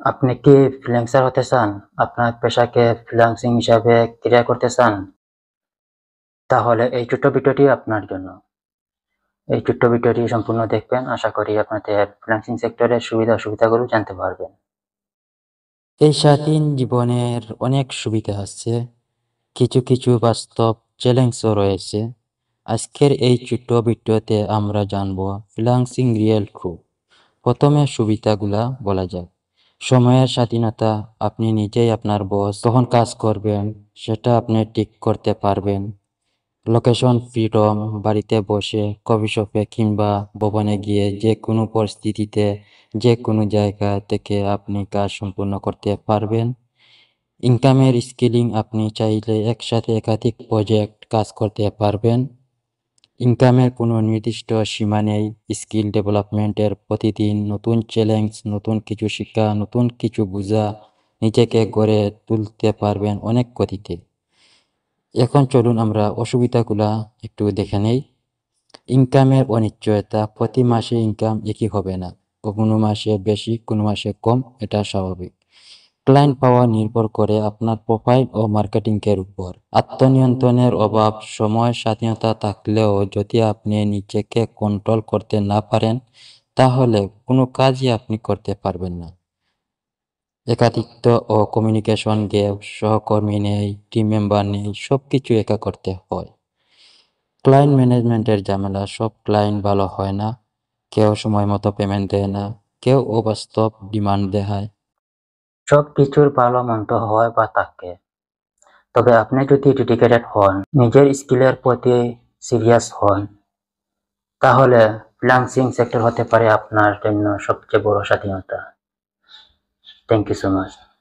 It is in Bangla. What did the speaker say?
আপনি কি ফ্রিল্যান্সার হতে চান? আপনার পেশাকে ফ্রিল্যান্সিং হিসাবে ক্রিয়া করতে চান? তাহলে এই ছোট্ট ভিডিওটি আপনার জন্য। এই ছোট্ট ভিডিওটি সম্পূর্ণ দেখবেন, আশা করি আপনাদের ফ্রিল্যান্সিং সেক্টরের সুবিধা-অসুবিধাগুলো জানতে পারবেন। এই স্বাধীন জীবনের অনেক সুবিধা আছে, কিছু কিছু বাস্তব চ্যালেঞ্জও রয়েছে। আজকের এই ছোট্ট ভিডিওতে আমরা জানবো ফ্রিল্যান্সিং রিয়েল খুব। প্রথমে সুবিধাগুলা বলা যাক। সময়ের স্বাধীনতা, আপনি নিজেই আপনার বস, কখন কাজ করবেন সেটা আপনি ঠিক করতে পারবেন। লোকেশন ফ্রিডম, বাড়িতে বসে কফি শপে কিংবা ভবনে গিয়ে যে কোনো পরিস্থিতিতে যে কোনো জায়গা থেকে আপনি কাজ সম্পূর্ণ করতে পারবেন। ইনকামের স্কিলিং, আপনি চাইলে একসাথে একাধিক প্রজেক্ট কাজ করতে পারবেন। ইনকামের কোনো নির্দিষ্ট সীমা নেই। স্কিল ডেভেলপমেন্টের প্রতিদিন নতুন চ্যালেঞ্জ, নতুন কিছু শিক্ষা, নতুন কিছু বোঝা, নিজেকে গড়ে তুলতে পারবেন অনেক গতিতে। এখন চলুন আমরা অসুবিধাগুলা একটু দেখে নেই। ইনকামের অনিশ্চয়তা, প্রতি মাসে ইনকাম একই হবে না, কোনো মাসে বেশি কোনো মাসে কম, এটা স্বাভাবিক। ক্লায়েন্ট পাওয়া নির্ভর করে আপনার প্রোফাইল ও মার্কেটিংয়ের উপর। আত্মনিয়ন্ত্রণের অভাব, সময় স্বাধীনতা থাকলেও যদি আপনি নিজেকে কন্ট্রোল করতে না পারেন তাহলে কোনো কাজই আপনি করতে পারবেন না। একাকিত্ব ও কমিউনিকেশন গ্যাপ, সহকর্মী নেই, টিম মেম্বার নেই, সবকিছু একা করতে হয়। ক্লায়েন্ট ম্যানেজমেন্টের ঝামেলা, সব ক্লায়েন্ট ভালো হয় না, কেউ সময় মতো পেমেন্ট দেয় না, কেউ অবাস্তব ডিমান্ড দেখায়। সবকিছুর ভালো মন্দ হয় বা থাকে, তবে আপনি যদি ডেডিকেটেড হন, নিজের স্কিলের প্রতি সিরিয়াস হন, তাহলে ফ্রিল্যান্সিং সেক্টর হতে পারে আপনার জন্য সবচেয়ে বড় স্বাধীনতা। Thank you so much.